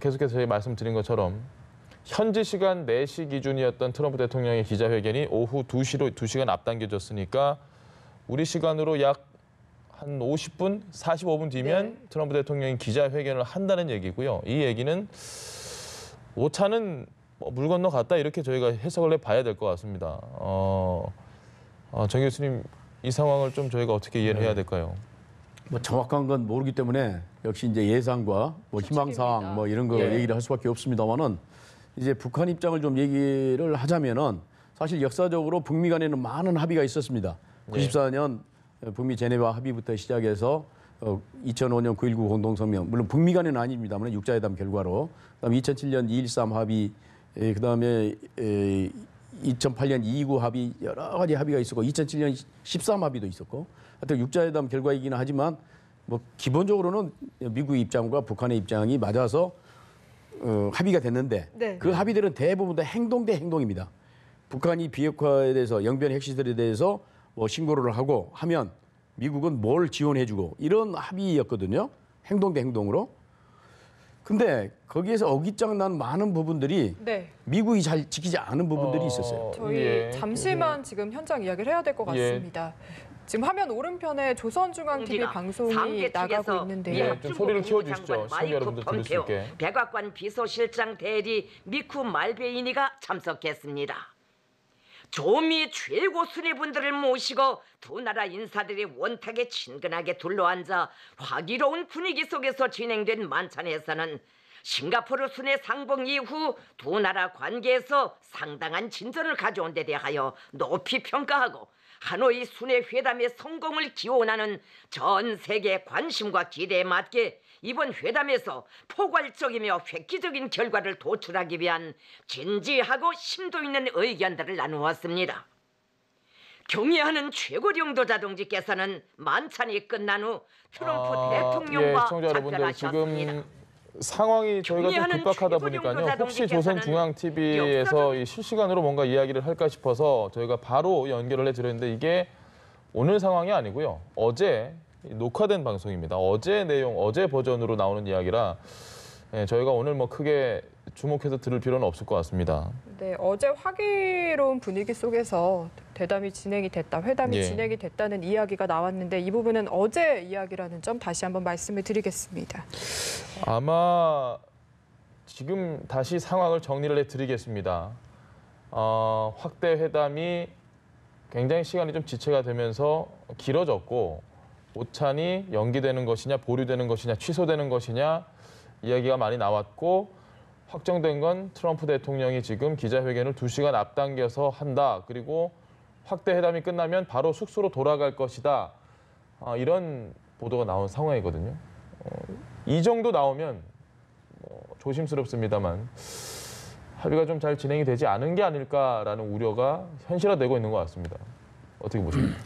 계속해서 저희 말씀드린 것처럼 현지 시간 4시 기준이었던 트럼프 대통령의 기자회견이 오후 2시로 2시간 앞당겨졌으니까 우리 시간으로 약 한 50분, 45분 뒤면 트럼프 대통령이 기자회견을 한다는 얘기고요. 이 얘기는 오차는 물 건너갔다 이렇게 저희가 해석을 해봐야 될 것 같습니다. 정 교수님, 이 상황을 좀 저희가 어떻게 이해를 해야 될까요? 뭐 정확한 건 모르기 때문에 역시 이제 예상과 뭐 희망사항 뭐 이런 거 얘기를 할 수밖에 없습니다만은 이제 북한 입장을 좀 얘기를 하자면은 사실 역사적으로 북미 간에는 많은 합의가 있었습니다. 94년 북미 제네바 합의부터 시작해서 2005년 9.19 공동성명, 물론 북미 간에는 아닙니다만 육자회담 결과로, 그다음에 2007년 2.13 합의, 그다음에 2008년 2.29 합의, 여러 가지 합의가 있었고 2007년 13 합의도 있었고, 하여튼 육자회담 결과이기는 하지만 뭐 기본적으로는 미국의 입장과 북한의 입장이 맞아서 합의가 됐는데 그 합의들은 대부분 다 행동 대 행동입니다. 북한이 비핵화에 대해서 영변 핵시설에 대해서 뭐 신고를 하고 하면 미국은 뭘 지원해주고 이런 합의였거든요. 행동 대 행동으로. 근데 거기에서 어깃장 난 많은 부분들이 미국이 잘 지키지 않은 부분들이 있었어요. 저희 잠시만 지금 현장 이야기를 해야 될 것 같습니다. 지금 화면 오른편에 조선중앙TV 방송이 나가고 있는데요. 좀 소리를 키워주시죠. 시청자 여러분들 들을 수 있게. 백악관 비서실장 대리 미쿠 말베이니가 참석했습니다. 조미 최고 수뇌분들을 모시고 두 나라 인사들이 원탁에 친근하게 둘러앉아 화기로운 분위기 속에서 진행된 만찬에서는 싱가포르 순회 상봉 이후 두 나라 관계에서 상당한 진전을 가져온 데 대하여 높이 평가하고 하노이 순회 회담의 성공을 기원하는 전 세계 관심과 기대에 맞게 이번 회담에서 포괄적이며 획기적인 결과를 도출하기 위한 진지하고 심도 있는 의견들을 나누었습니다. 경의하는 최고리 영도자 동지께서는 만찬이 끝난 후 트럼프 대통령과 작별하셨습니다. 지금 상황이 저희가 좀 급박하다 보니까요. 혹시 조선중앙TV에서 이 실시간으로 뭔가 이야기를 할까 싶어서 저희가 바로 연결을 해드렸는데 이게 오늘 상황이 아니고요. 어제 녹화된 방송입니다. 어제 내용, 어제 버전으로 나오는 이야기라 저희가 오늘 뭐 크게 주목해서 들을 필요는 없을 것 같습니다. 네, 어제 화기로운 분위기 속에서 회담이 진행이 됐다는 이야기가 나왔는데 이 부분은 어제 이야기라는 점 다시 한번 말씀을 드리겠습니다. 아마 지금 다시 상황을 정리를 해드리겠습니다. 확대 회담이 굉장히 시간이 좀 지체가 되면서 길어졌고 오찬이 연기되는 것이냐, 보류되는 것이냐, 취소되는 것이냐 이야기가 많이 나왔고 확정된 건 트럼프 대통령이 지금 기자회견을 2시간 앞당겨서 한다. 그리고 확대 회담이 끝나면 바로 숙소로 돌아갈 것이다. 이런 보도가 나온 상황이거든요. 이 정도 나오면 조심스럽습니다만 합의가 좀 잘 진행이 되지 않은 게 아닐까라는 우려가 현실화되고 있는 것 같습니다. 어떻게 보십니까?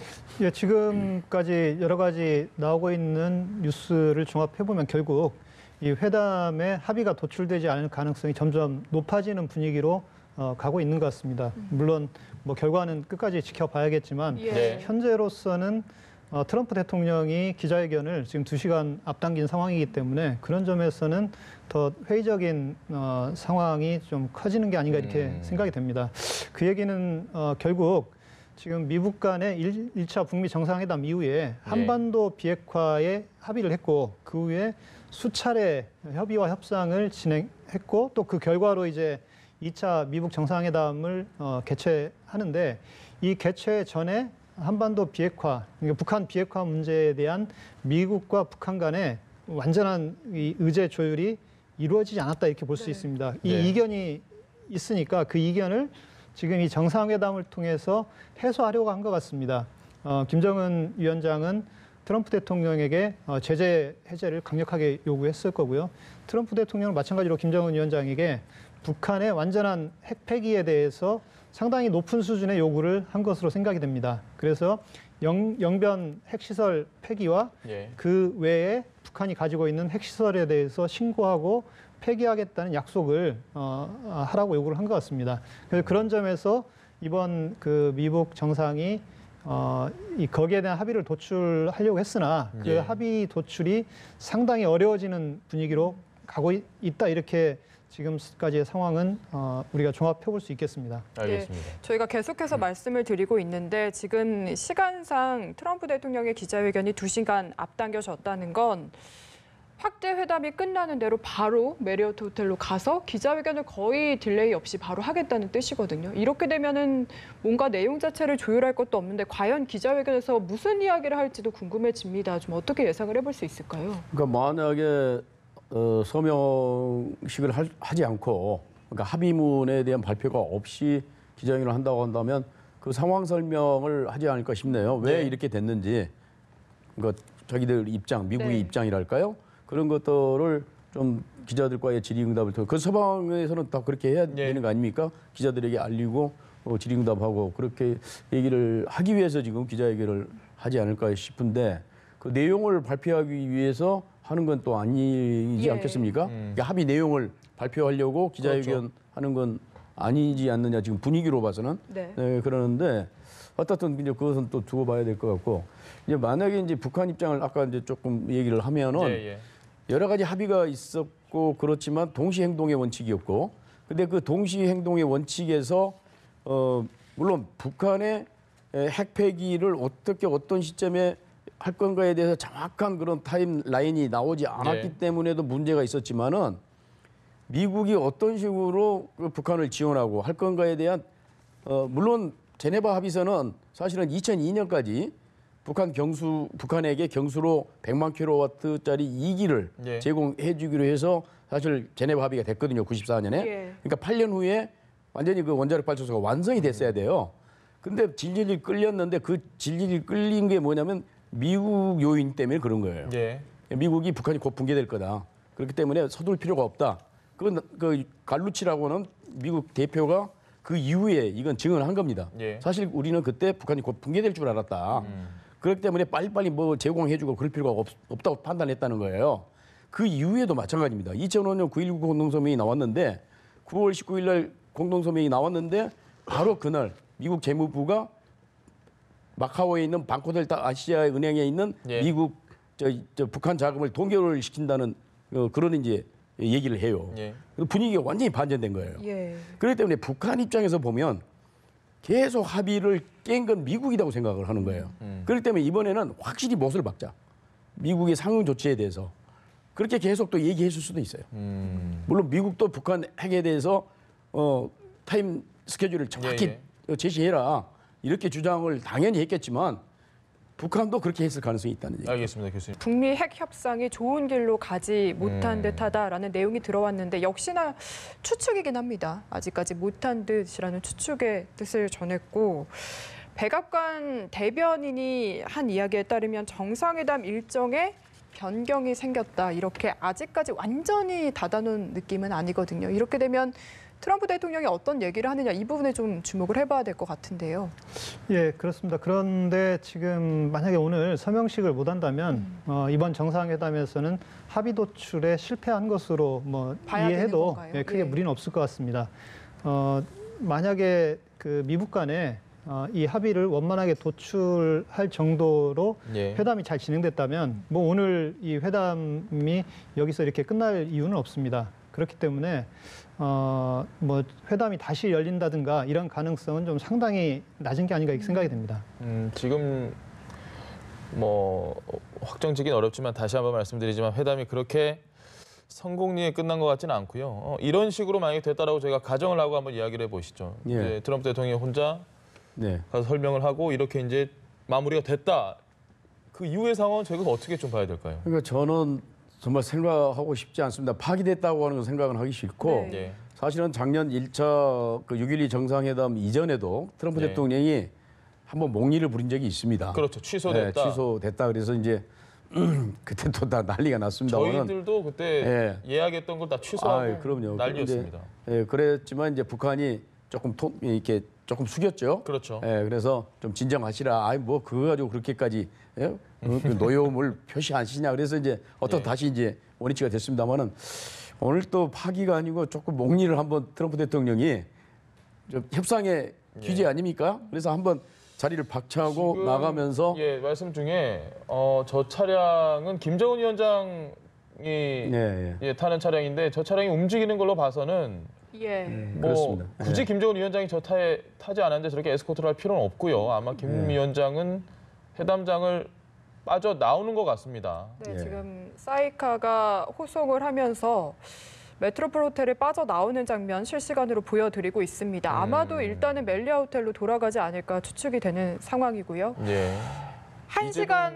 예, 지금까지 여러 가지 나오고 있는 뉴스를 종합해보면 결국 이 회담에 합의가 도출되지 않을 가능성이 점점 높아지는 분위기로 가고 있는 것 같습니다. 물론 뭐 결과는 끝까지 지켜봐야겠지만 현재로서는 트럼프 대통령이 기자회견을 지금 2시간 앞당긴 상황이기 때문에 그런 점에서는 더 회의적인 상황이 좀 커지는 게 아닌가 이렇게 생각이 됩니다. 그 얘기는 결국 지금 미국 간의 1차 북미 정상회담 이후에 한반도 비핵화에 합의를 했고 그 후에 수차례 협의와 협상을 진행했고 또 그 결과로 이제 2차 미국 정상회담을 개최하는데 이 개최 전에 한반도 비핵화, 그러니까 북한 비핵화 문제에 대한 미국과 북한 간의 완전한 이 의제 조율이 이루어지지 않았다 이렇게 볼 수 있습니다. 이 이견이 있으니까 그 이견을 지금 이 정상회담을 통해서 해소하려고 한 것 같습니다. 김정은 위원장은 트럼프 대통령에게 제재 해제를 강력하게 요구했을 거고요. 트럼프 대통령은 마찬가지로 김정은 위원장에게 북한의 완전한 핵 폐기에 대해서 상당히 높은 수준의 요구를 한 것으로 생각이 됩니다. 그래서 영변 핵시설 폐기와 그 외에 북한이 가지고 있는 핵시설에 대해서 신고하고 폐기하겠다는 약속을 하라고 요구를 한 것 같습니다. 그래서 그런 점에서 이번 그 미국 정상이 거기에 대한 합의를 도출하려고 했으나 그 합의 도출이 상당히 어려워지는 분위기로 가고 있다 이렇게 지금까지의 상황은 우리가 종합해 볼 수 있겠습니다. 알겠습니다. 저희가 계속해서 말씀을 드리고 있는데 지금 시간상 트럼프 대통령의 기자회견이 2시간 앞당겨졌다는 건 확대 회담이 끝나는 대로 바로 메리어트 호텔로 가서 기자회견을 거의 딜레이 없이 바로 하겠다는 뜻이거든요. 이렇게 되면은 뭔가 내용 자체를 조율할 것도 없는데 과연 기자회견에서 무슨 이야기를 할지도 궁금해집니다. 좀 어떻게 예상을 해볼 수 있을까요? 그러니까 만약에 서명식을 하지 않고 그러니까 합의문에 대한 발표가 없이 기자회견을 한다고 한다면 그 상황 설명을 하지 않을까 싶네요. 왜 네. 이렇게 됐는지 그러니까 자기들 입장, 미국의 네. 입장이랄까요? 그런 것들을 좀 기자들과의 질의응답을 통해 그 서방에서는 다 그렇게 해야 되는 거 아닙니까? 기자들에게 알리고 질의응답하고 그렇게 얘기를 하기 위해서 지금 기자회견을 하지 않을까 싶은데 그 내용을 발표하기 위해서 하는 건 또 아니지 예. 않겠습니까? 그러니까 합의 내용을 발표하려고 기자회견 하는 건 아니지 않느냐 지금 분위기로 봐서는 네. 그러는데 어떻든 이제 그것은 또 두고 봐야 될 것 같고 이제 만약에 이제 북한 입장을 아까 이제 조금 얘기를 하면은 예. 여러 가지 합의가 있었고 그렇지만 동시 행동의 원칙이었고 근데 그 동시 행동의 원칙에서 물론 북한의 핵 폐기를 어떻게 어떤 시점에 할 건가에 대해서 정확한 그런 타임 라인이 나오지 않았기 네. 때문에도 문제가 있었지만은 미국이 어떤 식으로 그 북한을 지원하고 할 건가에 대한 물론 제네바 합의서는 사실은 2002년까지 북한에게 경수로 100만 킬로와트짜리 2기를 예. 제공해 주기로 해서 사실 제네바 합의가 됐거든요. 94년에. 예. 그러니까 8년 후에 완전히 그 원자력 발전소가 완성이 됐어야 돼요. 근데 질질 끌렸는데 그 질질 끌린 게 뭐냐면 미국 요인 때문에 그런 거예요. 예. 미국이 북한이 곧 붕괴될 거다. 그렇기 때문에 서둘 필요가 없다. 그 갈루치라고는 미국 대표가 그 이후에 이건 증언을 한 겁니다. 예. 사실 우리는 그때 북한이 곧 붕괴될 줄 알았다. 그렇기 때문에 빨리빨리 뭐 제공해주고 그럴 필요가 없다고 판단했다는 거예요. 그 이후에도 마찬가지입니다. 2005년 9.19 공동성명이 나왔는데 9월 19일 날 공동성명이 나왔는데 바로 그날 미국 재무부가 마카오에 있는 방코델타 아시아 은행에 있는 예. 미국 북한 자금을 동결을 시킨다는 그런 이제 얘기를 해요. 예. 분위기가 완전히 반전된 거예요. 예. 그렇기 때문에 북한 입장에서 보면 계속 합의를 깬 건 미국이라고 생각을 하는 거예요. 그렇기 때문에 이번에는 확실히 못을 박자. 미국의 상응 조치에 대해서. 그렇게 계속 또 얘기했을 수도 있어요. 물론 미국도 북한 핵에 대해서 타임 스케줄을 정확히 제시해라. 이렇게 주장을 당연히 했겠지만 북한도 그렇게 했을 가능성이 있다는 얘기죠. 알겠습니다, 교수님. 북미 핵 협상이 좋은 길로 가지 못한 듯하다라는 내용이 들어왔는데 역시나 추측이긴 합니다. 아직까지 못한 듯이라는 추측의 뜻을 전했고 백악관 대변인이 한 이야기에 따르면 정상회담 일정에 변경이 생겼다. 이렇게 아직까지 완전히 닫아놓은 느낌은 아니거든요. 이렇게 되면 트럼프 대통령이 어떤 얘기를 하느냐 이 부분에 좀 주목을 해봐야 될 것 같은데요. 예, 그렇습니다. 그런데 지금 만약에 오늘 서명식을 못 한다면 이번 정상회담에서는 합의 도출에 실패한 것으로 뭐 봐야 되는 이해해도 건가요? 예, 크게 예. 무리는 없을 것 같습니다. 만약에 그 미국 간에 이 합의를 원만하게 도출할 정도로 예. 회담이 잘 진행됐다면 뭐 오늘 이 회담이 여기서 이렇게 끝날 이유는 없습니다. 그렇기 때문에 뭐 회담이 다시 열린다든가 이런 가능성은 좀 상당히 낮은 게 아닌가 이렇게 생각이 됩니다. 지금 뭐 확정짓긴 어렵지만 다시 한번 말씀드리지만 회담이 그렇게 성공리에 끝난 것 같지는 않고요. 이런 식으로 만약에 됐다라고 저희가 가정을 하고 한번 이야기를 해보시죠. 예. 이제 트럼프 대통령이 혼자 네. 가서 설명을 하고 이렇게 이제 마무리가 됐다. 그 이후의 상황은 저희가 어떻게 좀 봐야 될까요? 그러니까 저는 정말 생각하고 싶지 않습니다. 파기됐다고 하는 건 생각은 하기 싫고 네. 예. 사실은 작년 1차 그 6.12 정상회담 이전에도 트럼프 네. 대통령이 한번 몽리를 부린 적이 있습니다. 그렇죠. 취소됐다. 네, 취소됐다. 그래서 이제 그때 또 다 난리가 났습니다만은. 저희들도 그때 예약했던 걸 다 취소하고 그럼요. 난리였습니다. 예, 그랬지만 이제 북한이 조금 이렇게 조금 숙였죠. 그렇죠. 예, 그래서 좀 진정하시라. 아이 뭐 그거 가지고 그렇게까지 그 노여움을 표시하시냐. 그래서 이제 예. 다시 이제 원위치가 됐습니다만은 오늘 또 파기가 아니고 조금 몽리를 한번 트럼프 대통령이 좀 협상의 귀재 아닙니까? 그래서 한번 자리를 박차고 지금, 나가면서 말씀 중에 저 차량은 김정은 위원장이 예, 타는 차량인데 저 차량이 움직이는 걸로 봐서는 예. 뭐 그렇습니다. 굳이 김정은 위원장이 저 차에 타지 않았는데 저렇게 에스코트를 할 필요는 없고요. 아마 김 위원장은 회담장을 빠져 나오는 것 같습니다. 네, 예. 지금 사이카가 호송을 하면서 메트로폴 호텔을 빠져나오는 장면 실시간으로 보여드리고 있습니다. 아마도 일단은 멜리아 호텔로 돌아가지 않을까 추측이 되는 상황이고요. 예. 1시간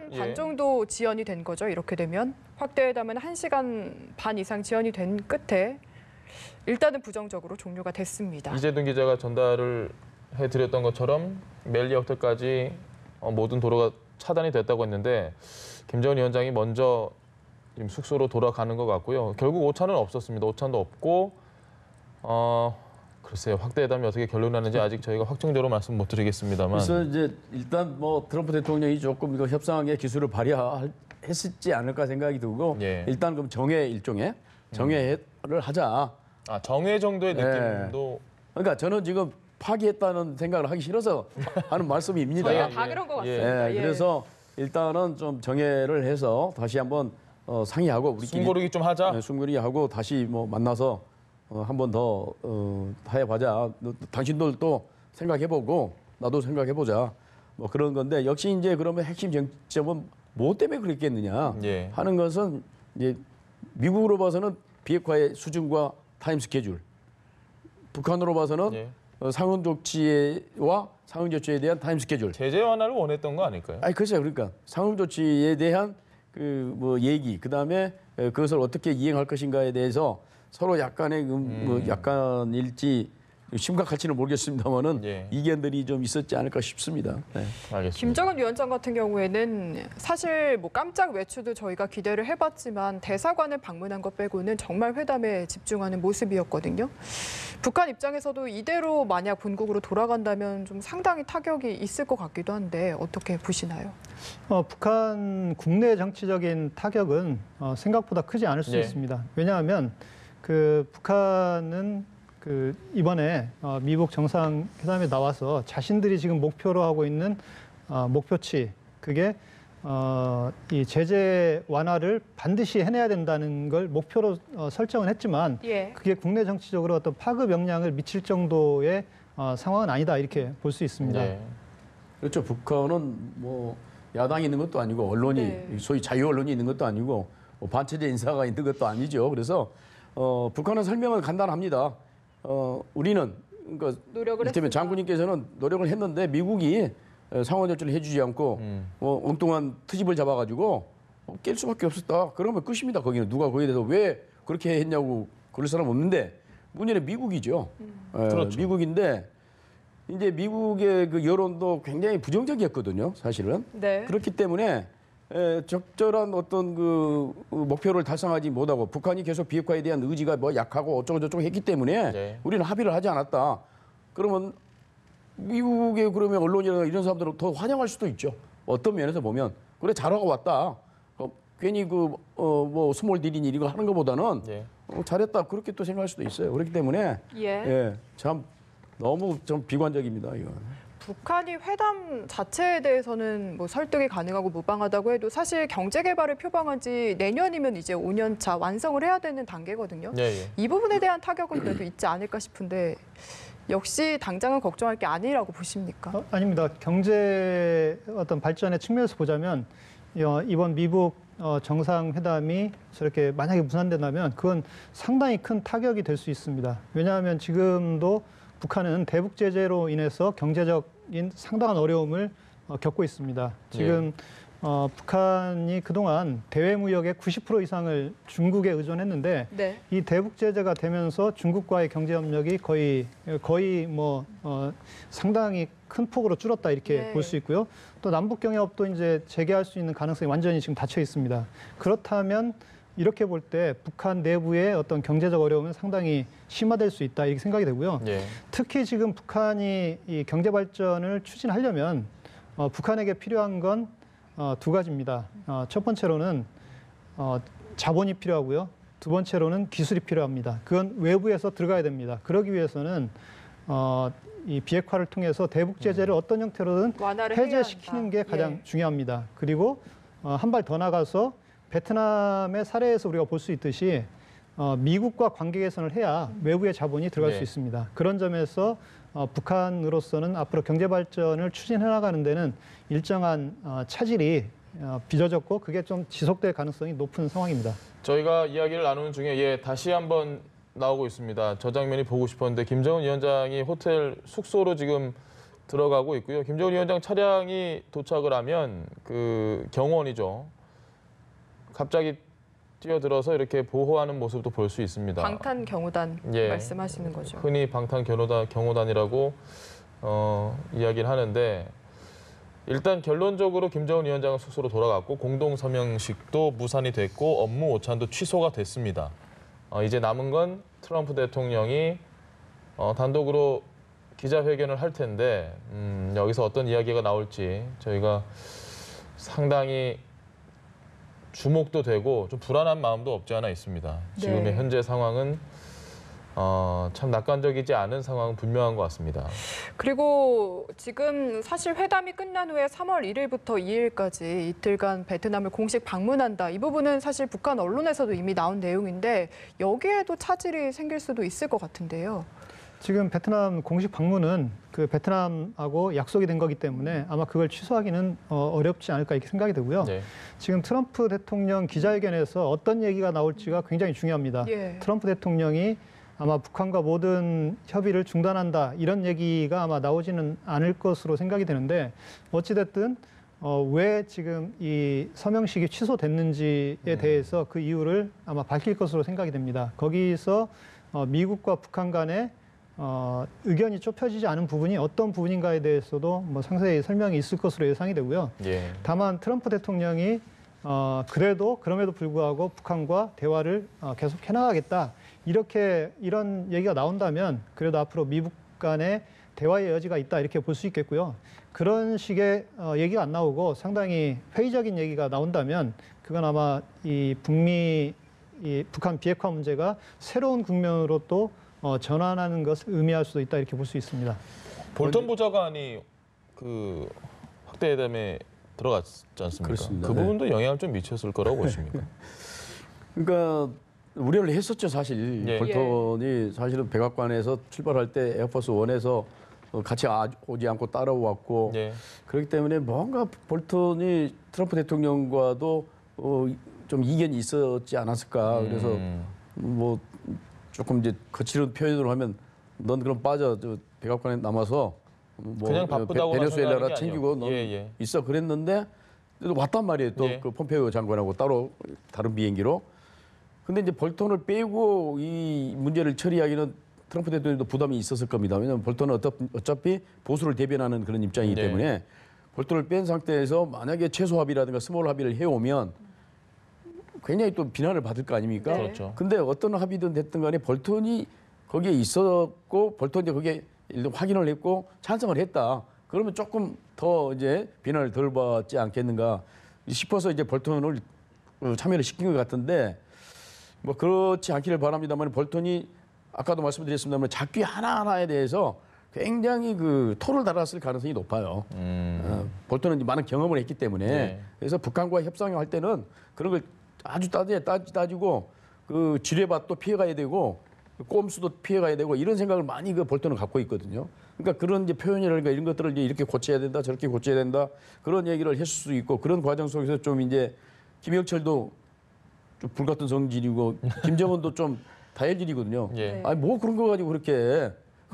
이제는, 반 예. 정도 지연이 된 거죠. 이렇게 되면 확대회담은 1시간 반 이상 지연이 된 끝에 일단은 부정적으로 종료가 됐습니다. 이재동 기자가 전달을 해드렸던 것처럼 멜리아 호텔까지 모든 도로가 차단이 됐다고 했는데 김정은 위원장이 먼저 지금 숙소로 돌아가는 것 같고요. 결국 오차는 없었습니다. 오차도 없고 글쎄요. 확대회담이 어떻게 결론이 나는지 아직 저희가 확정적으로 말씀 못 드리겠습니다만. 그래서 이제 일단 뭐 트럼프 대통령이 조금 이거 협상의 기술을 발휘했지 않을까 생각이 들고 예. 일단 그럼 일종의 정회를 하자. 아, 정회 정도의 네. 느낌도 그러니까 저는 지금 파기했다는 생각을 하기 싫어서 하는 말씀입니다. 저희가 다 그런 것 예. 같습니다. 예. 그래서 일단은 좀 정회를 해서 다시 한번 상의하고 우리끼리 숨고르기 좀 하자. 숨고르기 하고 다시 뭐 만나서 한 번 더 해보자. 당신들도 생각해보고 나도 생각해보자. 뭐 그런 건데 역시 이제 그러면 핵심 쟁점은 뭐 때문에 그랬겠느냐 예. 하는 것은 이제 미국으로 봐서는 비핵화의 수준과 타임 스케줄, 북한으로 봐서는 예. 상응 조치와 상응 조치에 대한 타임 스케줄. 제재 완화를 원했던 거 아닐까요? 아니 글쎄요, 그러니까 상응 조치에 대한 그 뭐 얘기, 그 다음에 그것을 어떻게 이행할 것인가에 대해서 서로 약간의 뭐 약간 일지 심각할지는 모르겠습니다만은 예. 이견들이 좀 있었지 않을까 싶습니다. 네. 알겠습니다. 김정은 위원장 같은 경우에는 사실 뭐 깜짝 외출도 저희가 기대를 해봤지만 대사관을 방문한 것 빼고는 정말 회담에 집중하는 모습이었거든요. 북한 입장에서도 이대로 만약 본국으로 돌아간다면 좀 상당히 타격이 있을 것 같기도 한데 어떻게 보시나요? 북한 국내 정치적인 타격은 생각보다 크지 않을 수 네. 있습니다. 왜냐하면 그 북한은 그 이번에 미국 정상회담에 나와서 자신들이 지금 목표로 하고 있는 목표치 그게 이 제재 완화를 반드시 해내야 된다는 걸 목표로 설정은 했지만 예. 그게 국내 정치적으로 어떤 파급 영향을 미칠 정도의 상황은 아니다 이렇게 볼 수 있습니다. 네. 그렇죠. 북한은 뭐 야당이 있는 것도 아니고 언론이 네. 소위 자유 언론이 있는 것도 아니고 뭐 반체제 인사가 있는 것도 아니죠. 그래서 북한은 설명은 간단합니다. 우리는 그러니까 노력을 이를테면 했습니다. 장군님께서는 노력을 했는데 미국이 상황 조치를 해주지 않고 엉뚱한 트집을 잡아가지고 깰 수밖에 없었다. 그러면 끝입니다. 거기는 누가 거기에 대해서 왜 그렇게 했냐고 그럴 사람 없는데 문제는 미국이죠. 그렇죠. 미국인데 이제 미국의 그 여론도 굉장히 부정적이었거든요. 사실은 네. 그렇기 때문에 적절한 어떤 그 목표를 달성하지 못하고 북한이 계속 비핵화에 대한 의지가 뭐 약하고 어쩌고 저쩌고 했기 때문에 네. 우리는 합의를 하지 않았다. 그러면 미국의 그러면 언론이나 이런 사람들은 더 환영할 수도 있죠. 어떤 면에서 보면 그래 잘하고 왔다. 괜히 뭐 스몰 딜이니 이거 하는 것보다는 예. 잘했다 그렇게 또 생각할 수도 있어요. 그렇기 때문에 예. 참 너무 좀 비관적입니다. 이거. 북한이 회담 자체에 대해서는 뭐 설득이 가능하고 무방하다고 해도 사실 경제 개발을 표방한 지 내년이면 이제 5년 차 완성을 해야 되는 단계거든요. 예, 예. 이 부분에 대한 타격은 그래도 있지 않을까 싶은데 역시 당장은 걱정할 게 아니라고 보십니까? 아닙니다. 경제 어떤 발전의 측면에서 보자면 이번 미국 정상회담이 저렇게 만약에 무산된다면 그건 상당히 큰 타격이 될 수 있습니다. 왜냐하면 지금도 북한은 대북 제재로 인해서 경제적인 상당한 어려움을 겪고 있습니다. 지금 북한이 그동안 대외 무역의 90% 이상을 중국에 의존했는데 네. 이 대북 제재가 되면서 중국과의 경제 협력이 거의 뭐 상당히 큰 폭으로 줄었다 이렇게 네. 볼 수 있고요. 또 남북 경협도 이제 재개할 수 있는 가능성이 완전히 지금 닫혀 있습니다. 그렇다면 이렇게 볼 때 북한 내부의 어떤 경제적 어려움은 상당히 심화될 수 있다 이렇게 생각이 되고요. 예. 특히 지금 북한이 이 경제 발전을 추진하려면 북한에게 필요한 건 두 가지입니다. 첫 번째로는 자본이 필요하고요. 두 번째로는 기술이 필요합니다. 그건 외부에서 들어가야 됩니다. 그러기 위해서는 이 비핵화를 통해서 대북 제재를 어떤 형태로든 완화를 해야 해제시키는 한다. 게 가장 예. 중요합니다. 그리고 한 발 더 나가서 베트남의 사례에서 우리가 볼 수 있듯이 미국과 관계 개선을 해야 외부의 자본이 들어갈 네. 수 있습니다. 그런 점에서 북한으로서는 앞으로 경제 발전을 추진해 나가는 데는 일정한 차질이 빚어졌고 그게 좀 지속될 가능성이 높은 상황입니다. 저희가 이야기를 나누는 중에 다시 한번 나오고 있습니다. 저 장면이 보고 싶었는데 김정은 위원장이 호텔 숙소로 지금 들어가고 있고요. 김정은 위원장 차량이 도착을 하면 그 경호원이죠. 갑자기 뛰어들어서 이렇게 보호하는 모습도 볼 수 있습니다. 방탄 경호단 예. 말씀하시는 거죠. 흔히 방탄 경호단이라고 이야기를 하는데 일단 결론적으로 김정은 위원장은 숙소로 돌아갔고 공동 서명식도 무산이 됐고 업무 오찬도 취소가 됐습니다. 이제 남은 건 트럼프 대통령이 단독으로 기자회견을 할 텐데 여기서 어떤 이야기가 나올지 저희가 상당히 주목도 되고 좀 불안한 마음도 없지 않아 있습니다. 지금의 네. 현재 상황은 참 낙관적이지 않은 상황은 분명한 것 같습니다. 그리고 지금 사실 회담이 끝난 후에 3월 1일부터 2일까지 이틀간 베트남을 공식 방문한다. 이 부분은 사실 북한 언론에서도 이미 나온 내용인데 여기에도 차질이 생길 수도 있을 것 같은데요. 지금 베트남 공식 방문은 그 베트남하고 약속이 된 거기 때문에 아마 그걸 취소하기는 어렵지 않을까 이렇게 생각이 되고요. 네. 지금 트럼프 대통령 기자회견에서 어떤 얘기가 나올지가 굉장히 중요합니다. 예. 트럼프 대통령이 아마 북한과 모든 협의를 중단한다 이런 얘기가 아마 나오지는 않을 것으로 생각이 되는데 어찌됐든 왜 지금 이 서명식이 취소됐는지에 대해서 그 이유를 아마 밝힐 것으로 생각이 됩니다. 거기서 미국과 북한 간의 의견이 좁혀지지 않은 부분이 어떤 부분인가에 대해서도 뭐 상세히 설명이 있을 것으로 예상이 되고요. 예. 다만 트럼프 대통령이 그럼에도 불구하고 북한과 대화를 계속 해나가겠다. 이런 얘기가 나온다면 그래도 앞으로 미국 간의 대화의 여지가 있다 이렇게 볼 수 있겠고요. 그런 식의 얘기가 안 나오고 상당히 회의적인 얘기가 나온다면 그건 아마 이 북한 비핵화 문제가 새로운 국면으로 또 전환하는 것을 의미할 수도 있다 이렇게 볼 수 있습니다. 볼턴 보좌관이 그 확대 회담에 들어갔지 않습니까? 그렇습니다. 그 네. 부분도 영향을 좀 미쳤을 거라고 보십니까? 그러니까 우려를 했었죠 사실. 예. 볼턴이 사실은 백악관에서 출발할 때 에어포스 1에서 같이 오지 않고 따라왔고 예. 그렇기 때문에 뭔가 볼턴이 트럼프 대통령과도 좀 이견이 있었지 않았을까. 그래서 뭐 조금 이제 거칠은 표현으로 하면 넌 그럼 빠져 저 백악관에 남아서 뭐 그냥 바쁘다고만 베네수엘라라 생각하는 게 챙기고 아니에요. 넌 예. 있어 그랬는데 또 왔단 말이에요. 또 예. 그 폼페이오 장관하고 따로 다른 비행기로. 근데 이제 볼턴을 빼고 이 문제를 처리하기는 트럼프 대통령도 부담이 있었을 겁니다. 왜냐하면 볼턴은 어차피 보수를 대변하는 그런 입장이기 네. 때문에 볼턴을 뺀 상태에서 만약에 최소 합의라든가 스몰 합의를 해오면 굉장히 또 비난을 받을 거 아닙니까? 네. 그렇죠. 근데 어떤 합의든 됐든 간에 볼턴이 거기에 있었고 볼턴이 거기에 일단 확인을 했고 찬성을 했다. 그러면 조금 더 이제 비난을 덜 받지 않겠는가 싶어서 이제 볼턴을 참여를 시킨 것 같은데 뭐 그렇지 않기를 바랍니다만 볼턴이 아까도 말씀드렸습니다만 작귀 하나하나에 대해서 굉장히 그 토를 달았을 가능성이 높아요. 볼턴은 이제 많은 경험을 했기 때문에 네. 그래서 북한과 협상을 할 때는 그런 걸 아주 따지고 그 지뢰밭도 피해가야 되고 꼼수도 피해가야 되고 이런 생각을 많이 그 볼턴은 갖고 있거든요. 그러니까 그런 이제 표현이라든가 이런 것들을 이제 이렇게 고쳐야 된다, 저렇게 고쳐야 된다 그런 얘기를 했을 수 있고 그런 과정 속에서 좀 이제 김영철도 좀 불같은 성질이고 김정은도 좀 다혈질이거든요. 예. 아니 뭐 그런 거 가지고 그렇게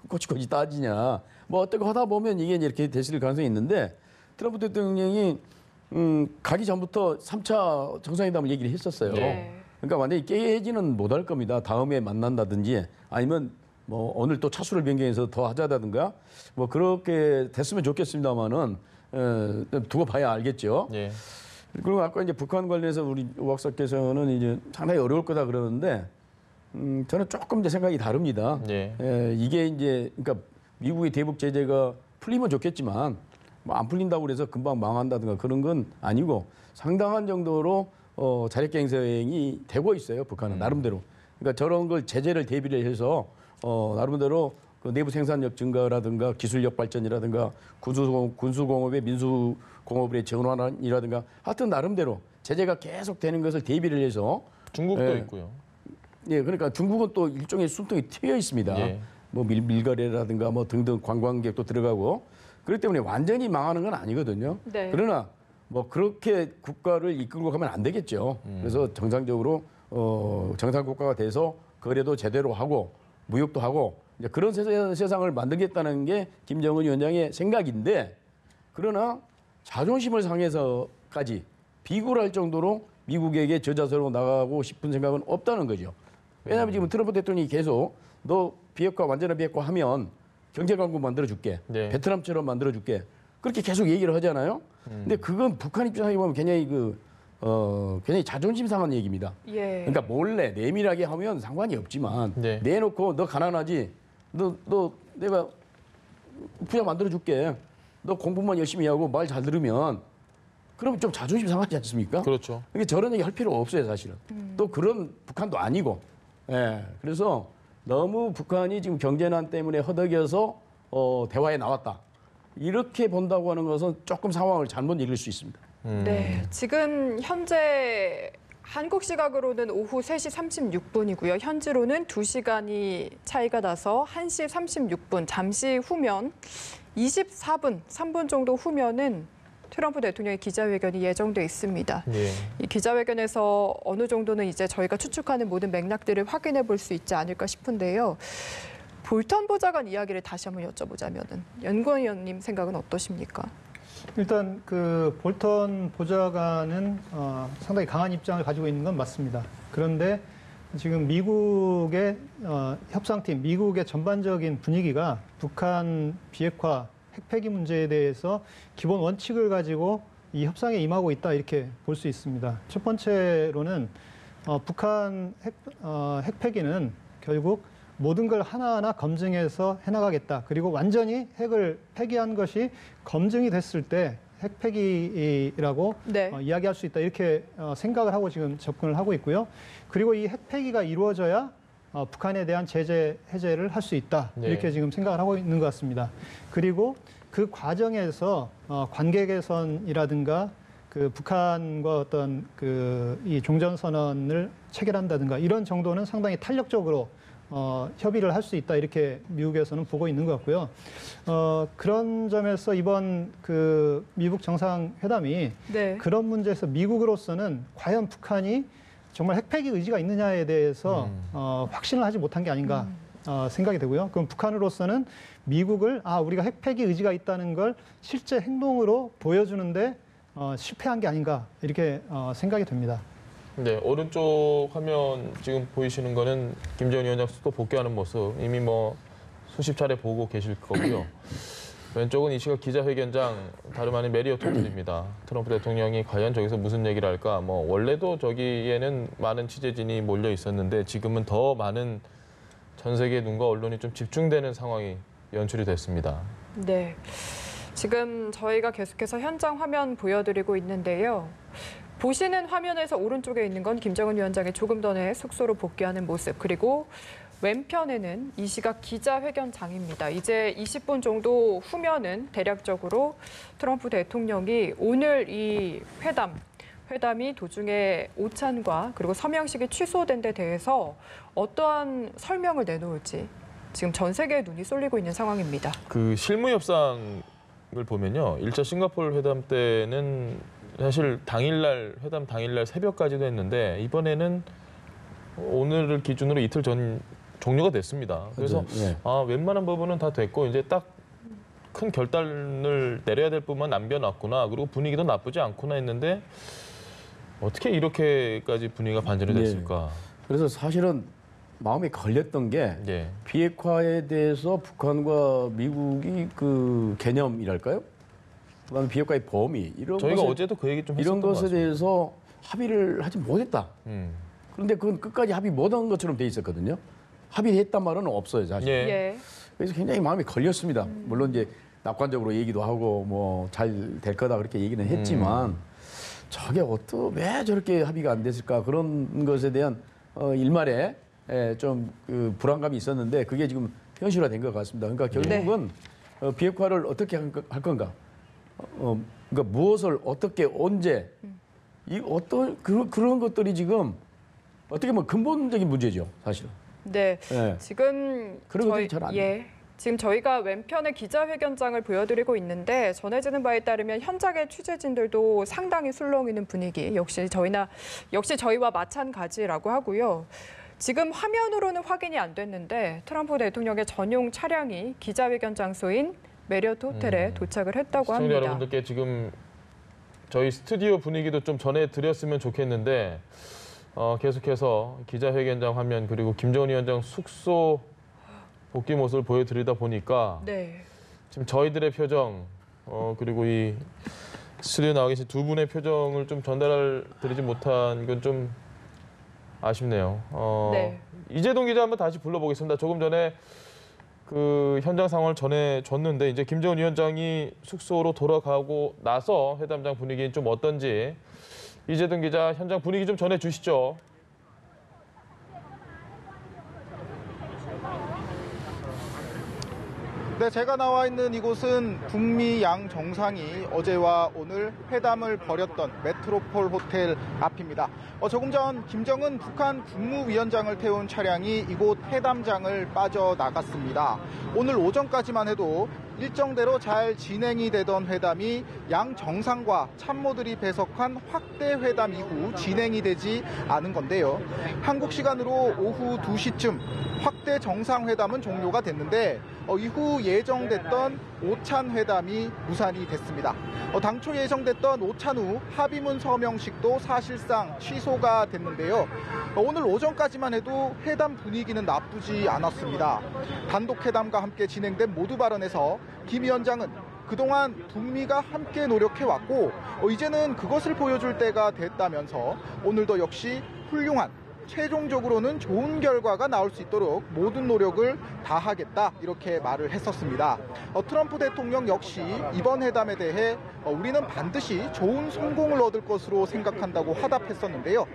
꼬치꼬치 따지냐. 뭐 어떻게 하다 보면 이게 이렇게 됐을 가능성이 있는데 트럼프 대통령이 가기 전부터 3차 정상회담을 얘기를 했었어요. 네. 그러니까 완전히 깨지는 못할 겁니다. 다음에 만난다든지 아니면 뭐 오늘 또 차수를 변경해서 더 하자다든가 뭐 그렇게 됐으면 좋겠습니다만은 두고 봐야 알겠죠. 예. 그리고 아까 이제 북한 관련해서 우리 오 박사께서는 이제 상당히 어려울 거다 그러는데 저는 조금 이제 생각이 다릅니다. 예. 이게 이제 그러니까 미국의 대북 제재가 풀리면 좋겠지만 뭐 안 풀린다고 그래서 금방 망한다든가 그런 건 아니고 상당한 정도로 자력갱생이 되고 있어요. 북한은 나름대로. 그러니까 저런 걸 제재를 대비를 해서 나름대로 그 내부 생산력 증가라든가 기술력 발전이라든가 군수공업의 민수공업의 전환이라든가 하여튼 나름대로 제재가 계속 되는 것을 대비를 해서 중국도 예. 있고요. 예, 그러니까 중국은 또 일종의 숨통이 트여 있습니다. 예. 뭐 밀거래라든가 뭐 등등 관광객도 들어가고 그렇기 때문에 완전히 망하는 건 아니거든요. 네. 그러나 뭐 그렇게 국가를 이끌고 가면 안 되겠죠. 그래서 정상적으로 정상 국가가 돼서 거래도 제대로 하고 무역도 하고 이제 그런 세상을 만들겠다는 게 김정은 위원장의 생각인데 그러나 자존심을 상해서까지 비굴할 정도로 미국에게 저자세로 나가고 싶은 생각은 없다는 거죠. 왜냐하면 지금 트럼프 대통령이 계속 너 비핵화 완전한 비핵화 하면 경제 강국 만들어 줄게. 네. 베트남처럼 만들어 줄게. 그렇게 계속 얘기를 하잖아요. 근데 그건 북한 입장에 보면 굉장히 굉장히 자존심 상한 얘기입니다. 예. 그러니까 몰래 내밀하게 하면 상관이 없지만 네. 내놓고 너 가난하지? 너 내가 부자 만들어 줄게. 너 공부만 열심히 하고 말 잘 들으면 그러면 좀 자존심 상하지 않습니까? 그렇죠. 그러니까 저런 얘기 할 필요 없어요, 사실은. 또 그런 북한도 아니고. 예. 그래서 너무 북한이 지금 경제난 때문에 허덕여서 대화에 나왔다. 이렇게 본다고 하는 것은 조금 상황을 잘못 읽을 수 있습니다. 네, 지금 현재 한국 시각으로는 오후 3시 36분이고요. 현지로는 2시간이 차이가 나서 1시 36분, 잠시 후면 24분, 3분 정도 후면은 트럼프 대통령의 기자회견이 예정돼 있습니다. 예. 이 기자회견에서 어느 정도는 이제 저희가 추측하는 모든 맥락들을 확인해 볼 수 있지 않을까 싶은데요. 볼턴 보좌관 이야기를 다시 한번 여쭤보자면은 연구위원님 생각은 어떠십니까? 일단 그 볼턴 보좌관은 상당히 강한 입장을 가지고 있는 건 맞습니다. 그런데 지금 미국의 협상팀, 미국의 전반적인 분위기가 북한 비핵화 핵폐기 문제에 대해서 기본 원칙을 가지고 이 협상에 임하고 있다 이렇게 볼 수 있습니다. 첫 번째로는 북한 핵폐기는 결국 모든 걸 하나하나 검증해서 해나가겠다. 그리고 완전히 핵을 폐기한 것이 검증이 됐을 때 핵폐기라고 네. 이야기할 수 있다. 이렇게 생각을 하고 지금 접근을 하고 있고요. 그리고 이 핵폐기가 이루어져야 북한에 대한 제재 해제를 할 수 있다. 네. 이렇게 지금 생각을 하고 있는 것 같습니다. 그리고 그 과정에서 관계 개선이라든가 그 북한과 어떤 이 종전선언을 체결한다든가 이런 정도는 상당히 탄력적으로 협의를 할 수 있다 이렇게 미국에서는 보고 있는 것 같고요. 그런 점에서 이번 그 미국 정상회담이 네. 그런 문제에서 미국으로서는 과연 북한이 정말 핵폐기 의지가 있느냐에 대해서 확신을 하지 못한 게 아닌가 생각이 되고요. 그럼 북한으로서는 미국을 우리가 핵폐기 의지가 있다는 걸 실제 행동으로 보여주는데 실패한 게 아닌가 이렇게 생각이 됩니다. 네, 오른쪽 화면 지금 보이시는 거는 김정은 위원장 수도 복귀하는 모습 이미 뭐 수십 차례 보고 계실 거고요. 왼쪽은 이 시각 기자회견장 다름 아닌 메리어트 호텔입니다. 트럼프 대통령이 과연 저기서 무슨 얘기를 할까? 뭐 원래도 저기에는 많은 취재진이 몰려 있었는데 지금은 더 많은 전 세계 눈과 언론이 좀 집중되는 상황이 연출이 됐습니다. 네. 지금 저희가 계속해서 현장 화면 보여드리고 있는데요. 보시는 화면에서 오른쪽에 있는 건 김정은 위원장이 조금 전에 숙소로 복귀하는 모습, 그리고 왼편에는 이 시각 기자회견장입니다. 이제 20분 정도 후면은 대략적으로 트럼프 대통령이 오늘 이 회담이 도중에 오찬과 그리고 서명식이 취소된 데 대해서 어떠한 설명을 내놓을지 지금 전 세계의 눈이 쏠리고 있는 상황입니다. 그 실무 협상을 보면요. 1차 싱가포르 회담 때는 사실 회담 당일날 새벽까지도 했는데 이번에는 오늘을 기준으로 이틀 전 종료가 됐습니다. 그래서 네. 웬만한 부분은 다 됐고 이제 딱 큰 결단을 내려야 될 부분만 남겨놨구나. 그리고 분위기도 나쁘지 않구나 했는데 어떻게 이렇게까지 분위기가 반전이 됐을까? 그래서 사실은 마음에 걸렸던 게 예. 비핵화에 대해서 북한과 미국이 그 개념이랄까요? 그다음에 비핵화의 범위 이런 저희가 것에, 어제도 그 얘기 좀 이런 했었던 것 것에 같습니다. 대해서 합의를 하지 못했다. 그런데 그건 끝까지 합의 못한 것처럼 돼 있었거든요. 합의했단 말은 없어요, 사실. 예. 예. 그래서 굉장히 마음이 걸렸습니다. 물론 이제 낙관적으로 얘기도 하고 뭐 잘 될 거다 그렇게 얘기는 했지만 저게 왜 저렇게 합의가 안 됐을까 그런 것에 대한 일말에 좀 그 불안감이 있었는데 그게 지금 현실화된 것 같습니다. 그러니까 결국은 비핵화를 어떻게 할 건가? 그러니까 무엇을 어떻게 언제 이 어떤 그런 것들이 지금 어떻게 보면 근본적인 문제죠, 사실은. 네, 예. 지금 그런 것들이 잘안 돼요. 지금 저희가 왼편에 기자회견장을 보여드리고 있는데 전해지는 바에 따르면 현장의 취재진들도 상당히 술렁이는 분위기. 역시 저희와 마찬가지라고 하고요. 지금 화면으로는 확인이 안 됐는데 트럼프 대통령의 전용 차량이 기자회견 장소인 메리어트 호텔에 도착을 했다고 시청자 합니다. 여러분들께 지금 저희 스튜디오 분위기도 좀 전해드렸으면 좋겠는데 계속해서 기자회견장 화면 그리고 김정은 위원장 숙소 복귀 모습을 보여드리다 보니까 네. 지금 저희들의 표정 그리고 이 스튜디오에 나와 계신 두 분의 표정을 좀 전달드리지 못한 건 좀 아쉽네요. 네. 이재동 기자 한번 다시 불러보겠습니다. 조금 전에 그 현장 상황을 전해줬는데 이제 김정은 위원장이 숙소로 돌아가고 나서 회담장 분위기는 좀 어떤지 이재동 기자 현장 분위기 좀 전해주시죠. 네, 제가 나와 있는 이곳은 북미 양 정상이 어제와 오늘 회담을 벌였던 메트로폴 호텔 앞입니다. 조금 전 김정은 북한 국무위원장을 태운 차량이 이곳 회담장을 빠져나갔습니다. 오늘 오전까지만 해도 일정대로 잘 진행이 되던 회담이 양 정상과 참모들이 배석한 확대 회담 이후 진행이 되지 않은 건데요. 한국 시간으로 오후 2시쯤 확대 정상회담은 종료가 됐는데 이후 예정됐던 오찬 회담이 무산이 됐습니다. 당초 예정됐던 오찬 후 합의문 서명식도 사실상 취소가 됐는데요. 오늘 오전까지만 해도 회담 분위기는 나쁘지 않았습니다. 단독 회담과 함께 진행된 모두 발언에서 김 위원장은 그동안 북미가 함께 노력해왔고 이제는 그것을 보여줄 때가 됐다면서 오늘도 역시 훌륭한 최종적으로는 좋은 결과가 나올 수 있도록 모든 노력을 다하겠다 이렇게 말을 했었습니다. 트럼프 대통령 역시 이번 회담에 대해 우리는 반드시 좋은 성공을 얻을 것으로 생각한다고 화답했었는데요.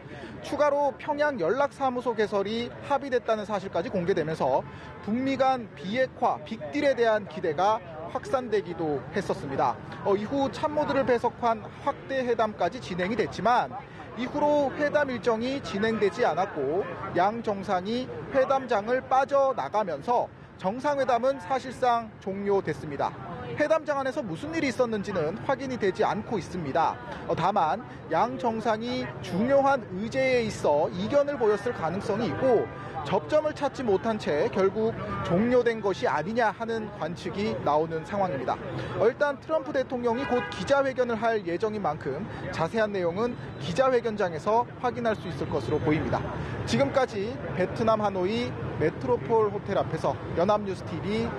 추가로 평양 연락사무소 개설이 합의됐다는 사실까지 공개되면서 북미 간 비핵화, 빅딜에 대한 기대가 확산되기도 했었습니다. 이후 참모들을 배석한 확대 회담까지 진행이 됐지만 이후로 회담 일정이 진행되지 않았고 양 정상이 회담장을 빠져나가면서 정상회담은 사실상 종료됐습니다. 회담장 안에서 무슨 일이 있었는지는 확인이 되지 않고 있습니다. 다만 양 정상이 중요한 의제에 있어 이견을 보였을 가능성이 있고 접점을 찾지 못한 채 결국 종료된 것이 아니냐 하는 관측이 나오는 상황입니다. 일단 트럼프 대통령이 곧 기자회견을 할 예정인 만큼 자세한 내용은 기자회견장에서 확인할 수 있을 것으로 보입니다. 지금까지 베트남 하노이 메트로폴 호텔 앞에서 연합뉴스TV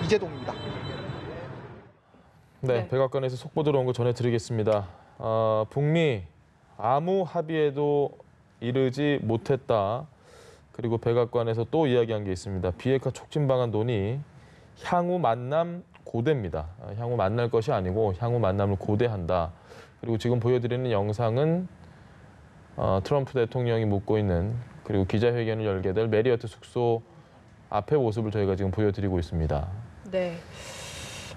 이재동입니다. 네, 백악관에서 속보 들어온 거 전해드리겠습니다. 북미 아무 합의에도 이르지 못했다. 그리고 백악관에서 또 이야기한 게 있습니다. 비핵화 촉진 방안 논의 향후 만남 고대입니다. 향후 만날 것이 아니고 향후 만남을 고대한다. 그리고 지금 보여드리는 영상은 트럼프 대통령이 묵고 있는 그리고 기자회견을 열게 될 메리어트 숙소 앞의 모습을 저희가 지금 보여드리고 있습니다. 네.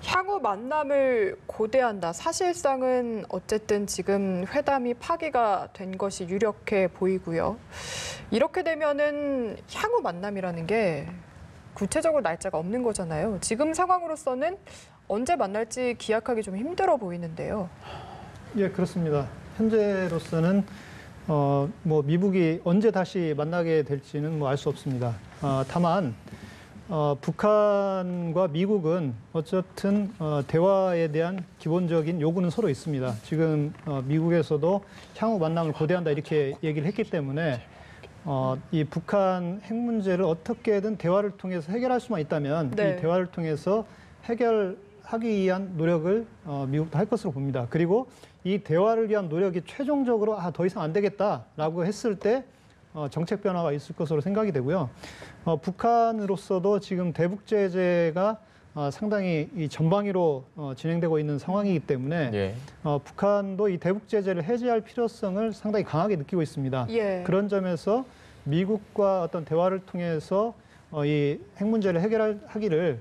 향후 만남을 고대한다. 사실상은 어쨌든 지금 회담이 파기가 된 것이 유력해 보이고요. 이렇게 되면은 향후 만남이라는 게 구체적으로 날짜가 없는 거잖아요. 지금 상황으로서는 언제 만날지 기약하기 좀 힘들어 보이는데요. 예, 그렇습니다. 현재로서는 미국이 언제 다시 만나게 될지는 알 수 없습니다. 다만 북한과 미국은 어쨌든 대화에 대한 기본적인 요구는 서로 있습니다. 지금 미국에서도 향후 만남을 고대한다 이렇게 얘기를 했기 때문에 이 북한 핵 문제를 어떻게든 대화를 통해서 해결할 수만 있다면 네. 이 대화를 통해서 해결하기 위한 노력을 미국도 할 것으로 봅니다. 그리고 이 대화를 위한 노력이 최종적으로 더 이상 안 되겠다라고 했을 때 정책 변화가 있을 것으로 생각이 되고요. 북한으로서도 지금 대북 제재가 상당히 이 전방위로 진행되고 있는 상황이기 때문에 예. 북한도 이 대북 제재를 해제할 필요성을 상당히 강하게 느끼고 있습니다. 예. 그런 점에서 미국과 어떤 대화를 통해서 이 핵 문제를 해결하기를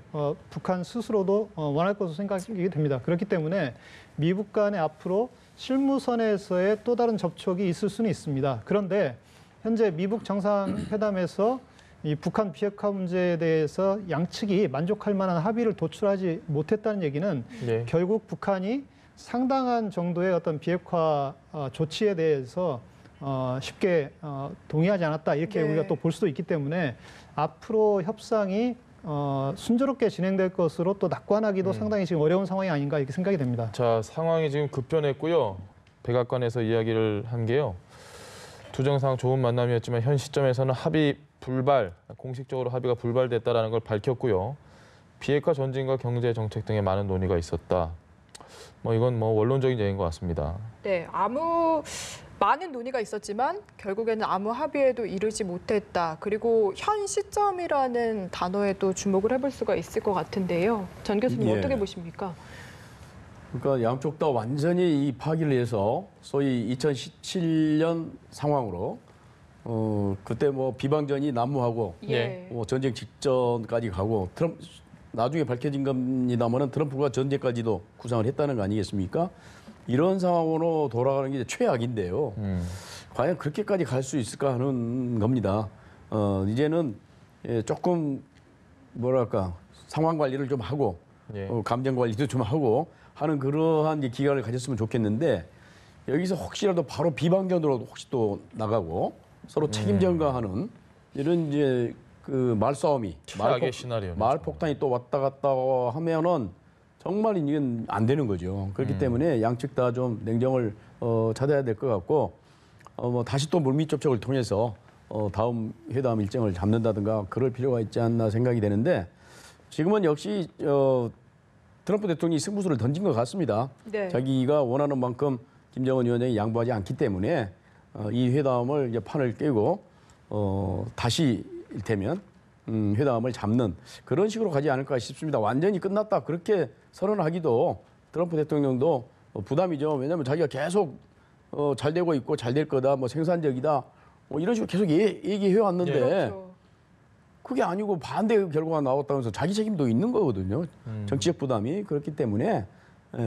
북한 스스로도 원할 것으로 생각이 됩니다. 그렇기 때문에 미국 간에 앞으로 실무선에서의 또 다른 접촉이 있을 수는 있습니다. 그런데 현재 미북 정상회담에서 이 북한 비핵화 문제에 대해서 양측이 만족할 만한 합의를 도출하지 못했다는 얘기는 네. 결국 북한이 상당한 정도의 어떤 비핵화 조치에 대해서 쉽게 동의하지 않았다 이렇게 네. 우리가 또 볼 수도 있기 때문에 앞으로 협상이 순조롭게 진행될 것으로 또 낙관하기도 상당히 지금 어려운 상황이 아닌가 이렇게 생각이 됩니다. 자, 상황이 지금 급변했고요. 백악관에서 이야기를 한 게요. 두 정상 좋은 만남이었지만 현 시점에서는 합의 불발, 공식적으로 합의가 불발됐다라는 걸 밝혔고요. 비핵화 전진과 경제 정책 등의 많은 논의가 있었다. 이건 원론적인 얘기인 것 같습니다. 네, 많은 논의가 있었지만 결국에는 아무 합의에도 이르지 못했다. 그리고 현 시점이라는 단어에도 주목을 해볼 수가 있을 것 같은데요. 전 교수님 예. 어떻게 보십니까? 그러니까 양쪽 다 완전히 이 파기를 해서 소위 2017년 상황으로 그때 비방전이 난무하고 예. 전쟁 직전까지 가고 나중에 밝혀진 겁니다만은 트럼프가 전쟁까지도 구상을 했다는 거 아니겠습니까? 이런 상황으로 돌아가는 게 최악인데요. 과연 그렇게까지 갈 수 있을까 하는 겁니다. 이제는 조금 뭐랄까 상황 관리를 좀 하고 예. 감정 관리도 좀 하고 하는 그러한 기간을 가졌으면 좋겠는데 여기서 혹시라도 바로 비방전으로 혹시 또 나가고 서로 책임 전가하는 이런 이제 그 말싸움이 최악의 시나리오네요. 말폭탄이 또 왔다 갔다 하면은 정말 이건 안 되는 거죠. 그렇기 때문에 양측 다 좀 냉정을 찾아야 될 것 같고 다시 또 물밑 접촉을 통해서 다음 회담 일정을 잡는다든가 그럴 필요가 있지 않나 생각이 되는데 지금은 역시 트럼프 대통령이 승부수를 던진 것 같습니다. 네. 자기가 원하는 만큼 김정은 위원장이 양보하지 않기 때문에 이 회담을 이제 판을 깨고 다시 일테면 회담을 잡는 그런 식으로 가지 않을까 싶습니다. 완전히 끝났다 그렇게 선언하기도 트럼프 대통령도 부담이죠. 왜냐하면 자기가 계속 잘 되고 있고 잘 될 거다, 생산적이다, 이런 식으로 계속 얘기해 왔는데 그렇죠. 그게 아니고 반대 결과가 나왔다면서 자기 책임도 있는 거거든요. 정치적 부담이 그렇기 때문에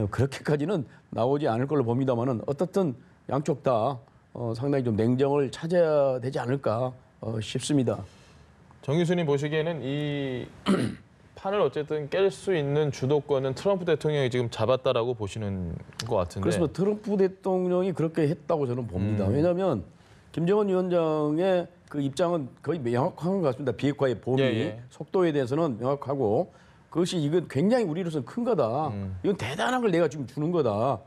그렇게까지는 나오지 않을 걸로 봅니다만은 어떻든 양쪽 다 상당히 좀 냉정을 찾아야 되지 않을까 싶습니다. 정 교수님 보시기에는 이 판을 어쨌든 깰 수 있는 주도권은 트럼프 대통령이 지금 잡았다라고 보시는 것 같은데. 그래서 트럼프 대통령이 그렇게 했다고 저는 봅니다. 왜냐하면 김정은 위원장의 그 입장은 거의 명확한 것 같습니다. 비핵화의 범위, 속도에 대해서는 명확하고 그것이 이건 굉장히 우리로서는 큰 거다. 이건 대단한 걸 내가 지금 주는 거다.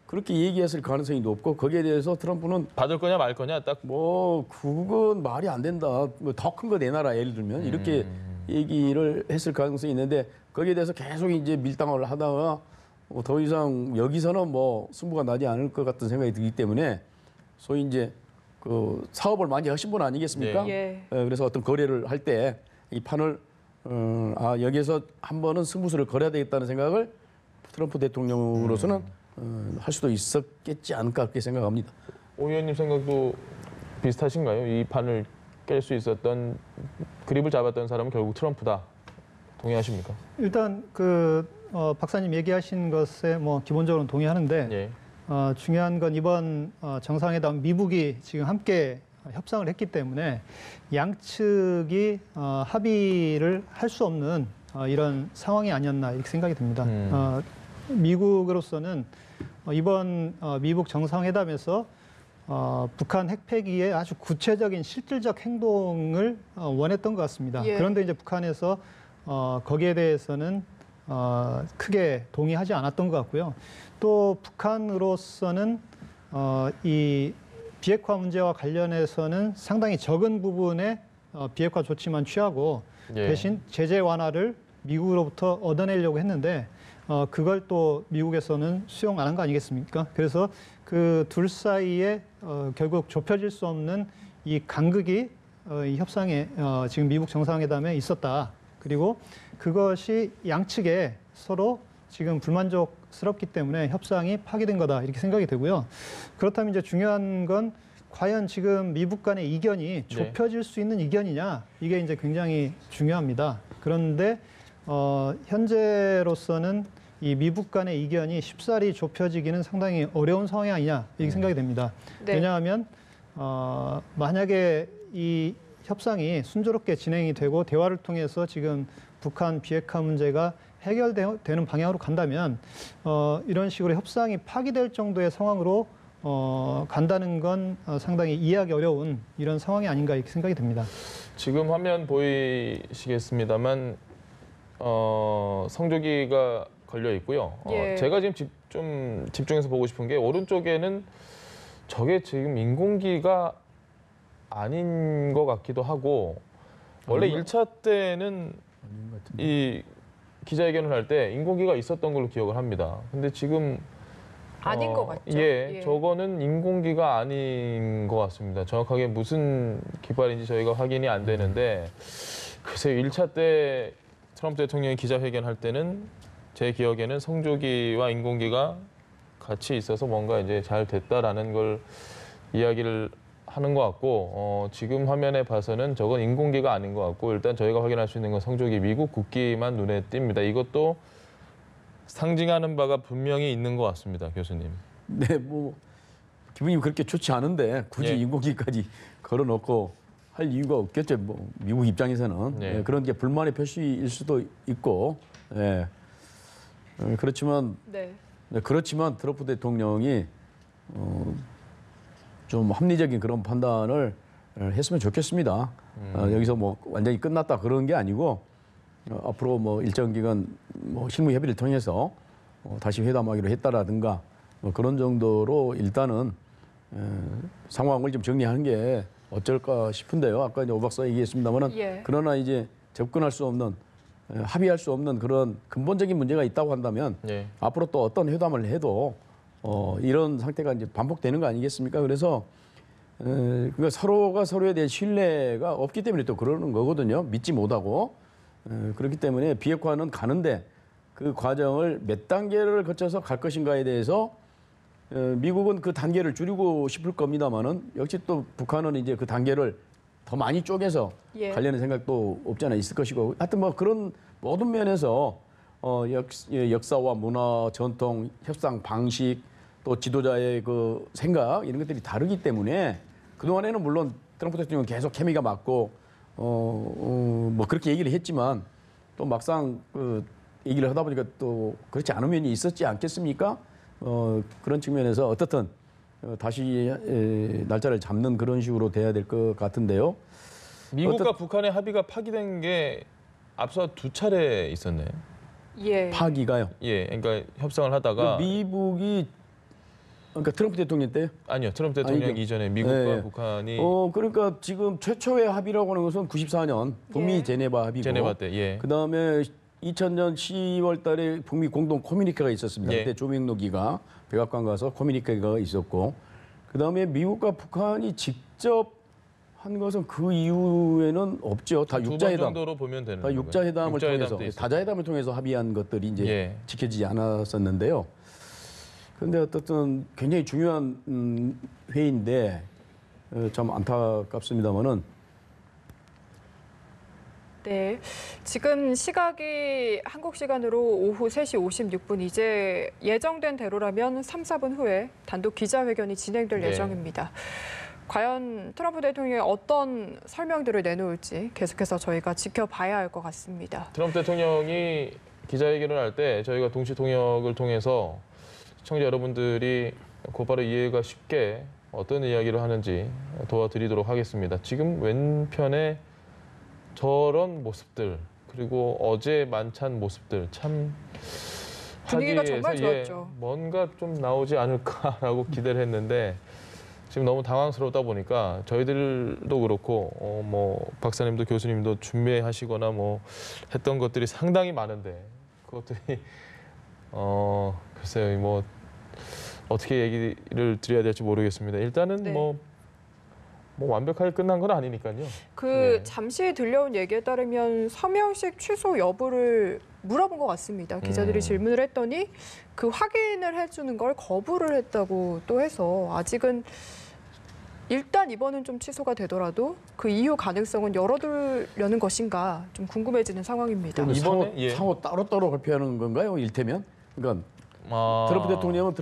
그렇게 얘기했을 가능성이 높고 거기에 대해서 트럼프는 받을 거냐 말 거냐 딱 그건 말이 안 된다. 더 큰 거 내놔라 예를 들면 이렇게 얘기를 했을 가능성이 있는데 거기에 대해서 계속 이제 밀당을 하다가 더 이상 여기서는 승부가 나지 않을 것 같은 생각이 들기 때문에 소위 이제 그 사업을 많이 하신 분 아니겠습니까? 예. 그래서 어떤 거래를 할 때 이 판을 여기에서 한 번은 승부수를 걸어야 되겠다는 생각을 트럼프 대통령으로서는 할 수도 있었겠지 않을까 그렇게 생각합니다. 오 의원님 생각도 비슷하신가요? 이 판을 깰 수 있었던 그립을 잡았던 사람은 결국 트럼프다. 동의하십니까? 일단 박사님 얘기하신 것에 기본적으로 동의하는데 예. 중요한 건 이번 정상회담 미북이 지금 함께 협상을 했기 때문에 양측이 합의를 할 수 없는 이런 상황이 아니었나 이렇게 생각이 듭니다. 미국으로서는 이번 미북 정상회담에서 북한 핵폐기의 아주 구체적인 실질적 행동을 원했던 것 같습니다. 예. 그런데 이제 북한에서 거기에 대해서는 크게 동의하지 않았던 것 같고요. 또 북한으로서는 이 비핵화 문제와 관련해서는 상당히 적은 부분의 비핵화 조치만 취하고 대신 제재 완화를 미국으로부터 얻어내려고 했는데 그걸 또 미국에서는 수용 안 한 거 아니겠습니까? 그래서 그 둘 사이에 결국 좁혀질 수 없는 이 간극이 이 협상에 지금 미국 정상회담에 있었다. 그리고 그것이 양측에 서로 지금 불만족스럽기 때문에 협상이 파기된 거다 이렇게 생각이 되고요. 그렇다면 이제 중요한 건 과연 지금 미북 간의 이견이 좁혀질 수 있는 이견이냐 이게 이제 굉장히 중요합니다. 그런데 현재로서는 이 미북 간의 이견이 쉽사리 좁혀지기는 상당히 어려운 상황이 아니냐 이렇게 생각이 됩니다. 네. 왜냐하면 만약에 이 협상이 순조롭게 진행이 되고 대화를 통해서 지금 북한 비핵화 문제가 해결되는 방향으로 간다면 이런 식으로 협상이 파기될 정도의 상황으로 간다는 건 상당히 이해하기 어려운 이런 상황이 아닌가 이렇게 생각이 듭니다. 지금 화면 보이시겠습니다만 성조기가 걸려 있고요. 예. 제가 지금 좀 집중해서 보고 싶은 게 오른쪽에는 저게 지금 인공기가 아닌 것 같기도 하고 원래 1차 때는 이 기자회견을 할 때 인공기가 있었던 걸로 기억을 합니다. 근데 지금 아닌 것 같죠. 예, 예. 저거는 인공기가 아닌 것 같습니다. 정확하게 무슨 기발인지 저희가 확인이 안 되는데 글쎄요, 1차 때 트럼프 대통령이 기자회견할 때는 제 기억에는 성조기와 인공기가 같이 있어서 뭔가 이제 잘 됐다라는 걸 이야기를 하는 것 같고 지금 화면에 봐서는 저건 인공기가 아닌 것 같고 일단 저희가 확인할 수 있는 건 성조기 미국 국기만 눈에 띕니다. 이것도 상징하는 바가 분명히 있는 것 같습니다, 교수님. 네, 뭐 기분이 그렇게 좋지 않은데 굳이 예. 인공기까지 걸어놓고 할 이유가 없겠죠. 뭐 미국 입장에서는 예. 그런 게 불만의 표시일 수도 있고, 예. 그렇지만 네. 그렇지만 트럼프 대통령이 좀 합리적인 그런 판단을 했으면 좋겠습니다. 여기서 뭐 완전히 끝났다 그런 게 아니고 앞으로 뭐 일정 기간 뭐 실무 협의를 통해서 다시 회담하기로 했다라든가 뭐 그런 정도로 일단은 상황을 좀 정리하는 게 어쩔까 싶은데요. 아까 이제 오 박사 얘기했습니다만은 예. 그러나 이제 접근할 수 없는 합의할 수 없는 그런 근본적인 문제가 있다고 한다면 예. 앞으로 또 어떤 회담을 해도 이런 상태가 이제 반복되는 거 아니겠습니까? 그래서 그러니까 서로가 서로에 대한 신뢰가 없기 때문에 또 그러는 거거든요. 믿지 못하고 그렇기 때문에 비핵화는 가는데 그 과정을 몇 단계를 거쳐서 갈 것인가에 대해서 미국은 그 단계를 줄이고 싶을 겁니다만은 역시 또 북한은 이제 그 단계를 더 많이 쪼개서 예. 가려는 생각도 없지 않아 있을 것이고 하여튼 뭐 그런 모든 면에서 역사와 문화, 전통, 협상 방식 또 지도자의 그 생각 이런 것들이 다르기 때문에 그동안에는 물론 트럼프 대통령은 계속 케미가 맞고 뭐 그렇게 얘기를 했지만 또 막상 그 얘기를 하다 보니까 또 그렇지 않은 면이 있었지 않겠습니까? 그런 측면에서 어떻든 다시 날짜를 잡는 그런 식으로 돼야 될 것 같은데요. 미국과 북한의 합의가 파기된 게 앞서 2차례 있었네요. 예. 파기가요. 예, 그러니까 협상을 하다가 미국이 그러니까 트럼프 대통령 때요? 아니요, 트럼프 대통령 이게- 이전에 미국과 예, 예. 북한이 그러니까 지금 최초의 합의라고 하는 것은 94년 북미 예. 제네바 합의고 제네바 때, 예. 그다음에 2000년 10월 달에 북미 공동 커뮤니케가 있었습니다. 예. 그때 조명록이가 백악관 가서 커뮤니케가 있었고 그다음에 미국과 북한이 직접 한 것은 그 이후에는 없죠. 다 2번 육자회담. 정도로 보면 되는 다 거고요. 육자회담을 육자회담 통해서 때 있었죠. 다자회담을 통해서 합의한 것들이 이제 예. 지켜지지 않았었는데요. 그런데 어떻든 굉장히 중요한 회의인데 참 안타깝습니다만은 네. 지금 시각이 한국 시간으로 오후 3시 56분 이제 예정된 대로라면 3, 4분 후에 단독 기자회견이 진행될 네. 예정입니다. 과연 트럼프 대통령이 어떤 설명들을 내놓을지 계속해서 저희가 지켜봐야 할 것 같습니다. 트럼프 대통령이 기자회견을 할 때 저희가 동시 통역을 통해서 시청자 여러분들이 곧바로 이해가 쉽게 어떤 이야기를 하는지 도와드리도록 하겠습니다. 지금 왼편에 저런 모습들 그리고 어제 만찬 모습들 참 분위기가 하기에서, 정말 좋았죠. 뭔가 좀 나오지 않을까라고 기대를 했는데 지금 너무 당황스럽다 보니까 저희들도 그렇고 뭐 박사님도 교수님도 준비하시거나 뭐 했던 것들이 상당히 많은데 그것들이 글쎄요 뭐 어떻게 얘기를 드려야 될지 모르겠습니다. 일단은 네. 뭐 완벽하게 끝난 건 아니니까요. 그 네. 잠시 들려온 얘기에 따르면 서명식 취소 여부를 물어본 것 같습니다. 기자들이 질문을 했더니 그 확인을 해주는 걸 거부를 했다고 또 해서 아직은 일단 이번은 좀 취소가 되더라도 그 이후 가능성은 열어두려는 것인가 좀 궁금해지는 상황입니다. 그러면 이번에 상호, 예. 상호 따로따로 발표하는 건가요? 일테면? 그러니까 아. 트럼프 대통령은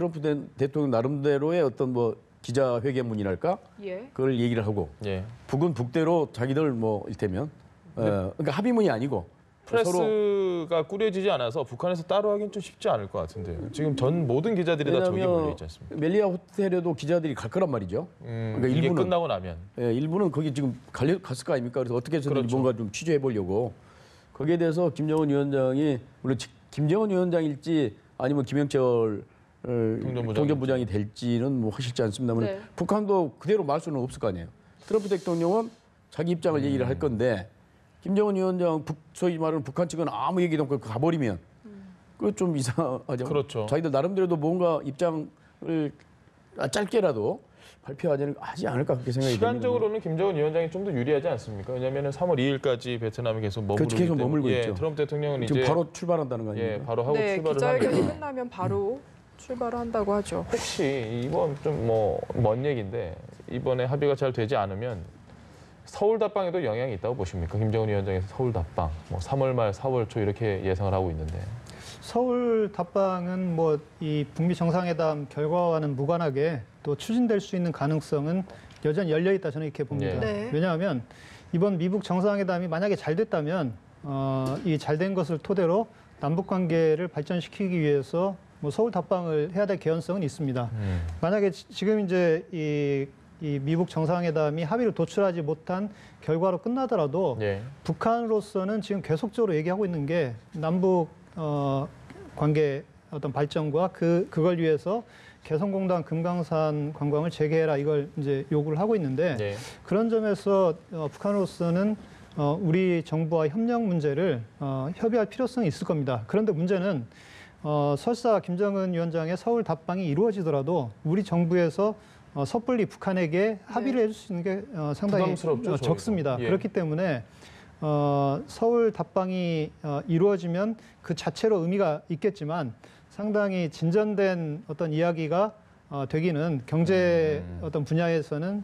대통령 나름대로의 어떤 뭐 기자회견문이랄까 예. 그걸 얘기를 하고 예. 북은 북대로 자기들 뭐 일테면 그러니까 합의문이 아니고 서로 프레스가 꾸려지지 않아서 북한에서 따로 하긴 좀 쉽지 않을 것 같은데요. 지금 전 모든 기자들이 다 저기 몰려 있지 않습니까? 멜리아 호텔에도 기자들이 갈 거란 말이죠. 그러니까 이게 일부는 끝나고 나면. 일부는 거기 지금 갔을 거 아닙니까? 그래서 어떻게 해서든 그렇죠. 뭔가 좀 취재해 보려고 거기에 대해서 김정은 위원장이 물론 김정은 위원장일지 아니면 김영철 통전부장이 될지는 뭐 확실치 않습니다만 네. 북한도 그대로 말 수는 없을 거 아니에요. 트럼프 대통령은 자기 입장을 얘기를 할 건데 김정은 위원장 소위 말하는 북한 측은 아무 얘기도 없고 가버리면 그거 좀 이상하죠. 그렇죠. 자기들 나름대로도 뭔가 입장을 짧게라도 하지 않을까 그렇게 생각이 듭니다. 시간적으로는 김정은 위원장이 좀 더 유리하지 않습니까? 왜냐하면 3월 2일까지 베트남에 계속 머무르기 그렇죠. 계속 때문에. 머물고 예, 있죠. 트럼프 대통령은 지금 이제 바로 출발한다는 거 아닙니까? 예, 바로 하고 네, 출발을 기자회견이 하는데 끝나면 바로 출발을 한다고 하죠. 혹시 이번 좀 뭐 먼 얘기인데 이번에 합의가 잘 되지 않으면 서울 답방에도 영향이 있다고 보십니까? 김정은 위원장의 서울 답방, 뭐 3월 말, 4월 초 이렇게 예상을 하고 있는데. 서울 답방은 뭐 이 북미 정상회담 결과와는 무관하게 또 추진될 수 있는 가능성은 여전히 열려 있다 저는 이렇게 봅니다. 네. 왜냐하면 이번 미북 정상회담이 만약에 잘 됐다면 이 잘된 것을 토대로 남북 관계를 발전시키기 위해서 뭐 서울 답방을 해야 될 개연성은 있습니다. 만약에 지금 이제 이 미북 정상회담이 합의를 도출하지 못한 결과로 끝나더라도 예. 북한으로서는 지금 계속적으로 얘기하고 있는 게 남북 관계 어떤 발전과 그걸 위해서 개성공단 금강산 관광을 재개해라 이걸 이제 요구를 하고 있는데 예. 그런 점에서 북한으로서는 우리 정부와 협력 문제를 협의할 필요성이 있을 겁니다. 그런데 문제는 설사 김정은 위원장의 서울 답방이 이루어지더라도 우리 정부에서 섣불리 북한에게 합의를 해줄 수 있는 게 상당히 부담스럽죠, 적습니다. 저희도. 예. 그렇기 때문에 서울 답방이 이루어지면 그 자체로 의미가 있겠지만 상당히 진전된 어떤 이야기가 되기는 경제 어떤 분야에서는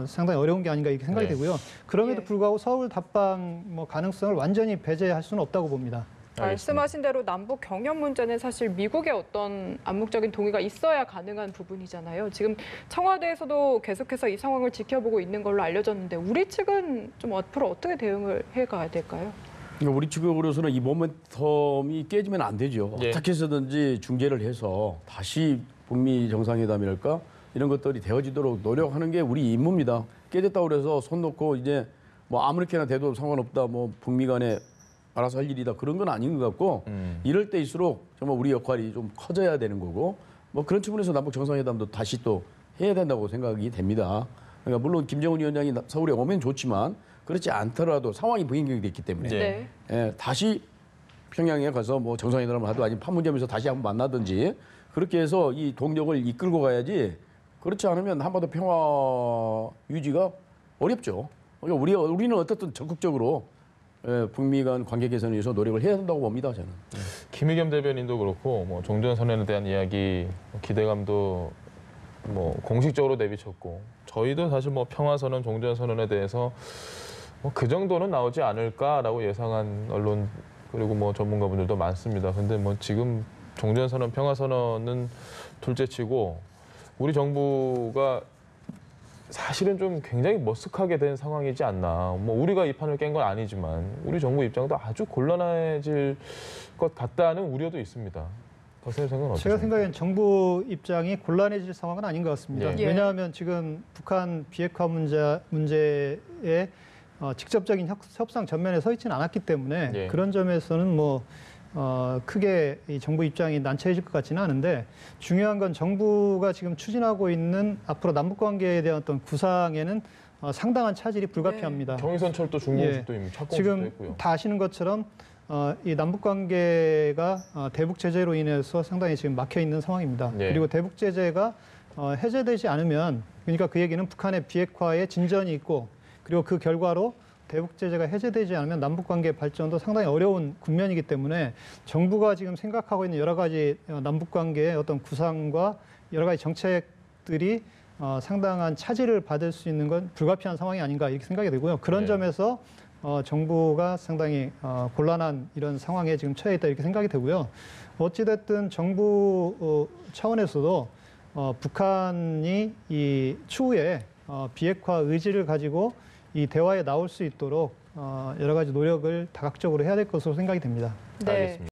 상당히 어려운 게 아닌가 이렇게 생각이 네. 되고요. 그럼에도 예. 불구하고 서울 답방 뭐 가능성을 완전히 배제할 수는 없다고 봅니다. 말씀하신 대로 남북 경협 문제는 사실 미국의 어떤 암묵적인 동의가 있어야 가능한 부분이잖아요. 지금 청와대에서도 계속해서 이 상황을 지켜보고 있는 걸로 알려졌는데 우리 측은 좀 앞으로 어떻게 대응을 해가야 될까요? 그러니까 우리 측으로서는 이 모멘텀이 깨지면 안 되죠. 예. 어떻게 해서든지 중재를 해서 다시 북미 정상회담이랄까 이런 것들이 되어지도록 노력하는 게 우리 임무입니다. 깨졌다고 그래서 손 놓고 이제 뭐 아무렇게나 돼도 상관없다. 뭐 북미 간에 알아서 할 일이다. 그런 건 아닌 것 같고 이럴 때일수록 정말 우리 역할이 좀 커져야 되는 거고 뭐 그런 측면에서 남북 정상회담도 다시 또 해야 된다고 생각이 됩니다. 그러니까 물론 김정은 위원장이 서울에 오면 좋지만 그렇지 않더라도 상황이 변경이 됐기 때문에 네. 예, 다시 평양에 가서 뭐 정상회담을 하든 아니면 판문점에서 다시 한번 만나든지 그렇게 해서 이 동력을 이끌고 가야지 그렇지 않으면 한반도 평화 유지가 어렵죠. 그러니까 우리는 어떻든 적극적으로 북미 간 관계 개선을 위해서 노력을 해야 된다고 봅니다. 저는. 김의겸 대변인도 그렇고 뭐 종전선언에 대한 이야기 기대감도 뭐 공식적으로 내비쳤고 저희도 사실 뭐 평화선언, 종전선언에 대해서 뭐 그 정도는 나오지 않을까라고 예상한 언론 그리고 뭐 전문가분들도 많습니다. 근데 뭐 지금 종전선언, 평화선언은 둘째치고 우리 정부가 사실은 좀 굉장히 머쓱하게 된 상황이지 않나. 뭐 우리가 이 판을 깬 건 아니지만 우리 정부 입장도 아주 곤란해질 것 같다는 우려도 있습니다. 박사님 생각은 어떠십니까? 제가 생각엔 정부 입장이 곤란해질 상황은 아닌 것 같습니다. 예. 왜냐하면 지금 북한 비핵화 문제에 직접적인 협상 전면에 서 있지는 않았기 때문에 예. 그런 점에서는 뭐 크게 이 정부 입장이 난처해질 것 같지는 않은데 중요한 건 정부가 지금 추진하고 있는 앞으로 남북 관계에 대한 어떤 구상에는 상당한 차질이 불가피합니다. 경의선 철도 중공식도 이미 착공도 지금 했고요. 다 아시는 것처럼 이 남북 관계가 대북 제재로 인해서 상당히 지금 막혀 있는 상황입니다. 네. 그리고 대북 제재가 해제되지 않으면 그러니까 그 얘기는 북한의 비핵화에 진전이 있고 그리고 그 결과로 대북 제재가 해제되지 않으면 남북 관계 발전도 상당히 어려운 국면이기 때문에 정부가 지금 생각하고 있는 여러 가지 남북 관계의 어떤 구상과 여러 가지 정책들이 상당한 차질을 받을 수 있는 건 불가피한 상황이 아닌가 이렇게 생각이 되고요. 그런 네. 점에서 정부가 상당히 곤란한 이런 상황에 지금 처해 있다 이렇게 생각이 되고요. 어찌됐든 정부 차원에서도 북한이 이 추후에 비핵화 의지를 가지고 이 대화에 나올 수 있도록 여러 가지 노력을 다각적으로 해야 될 것으로 생각이 됩니다. 네. 알겠습니다.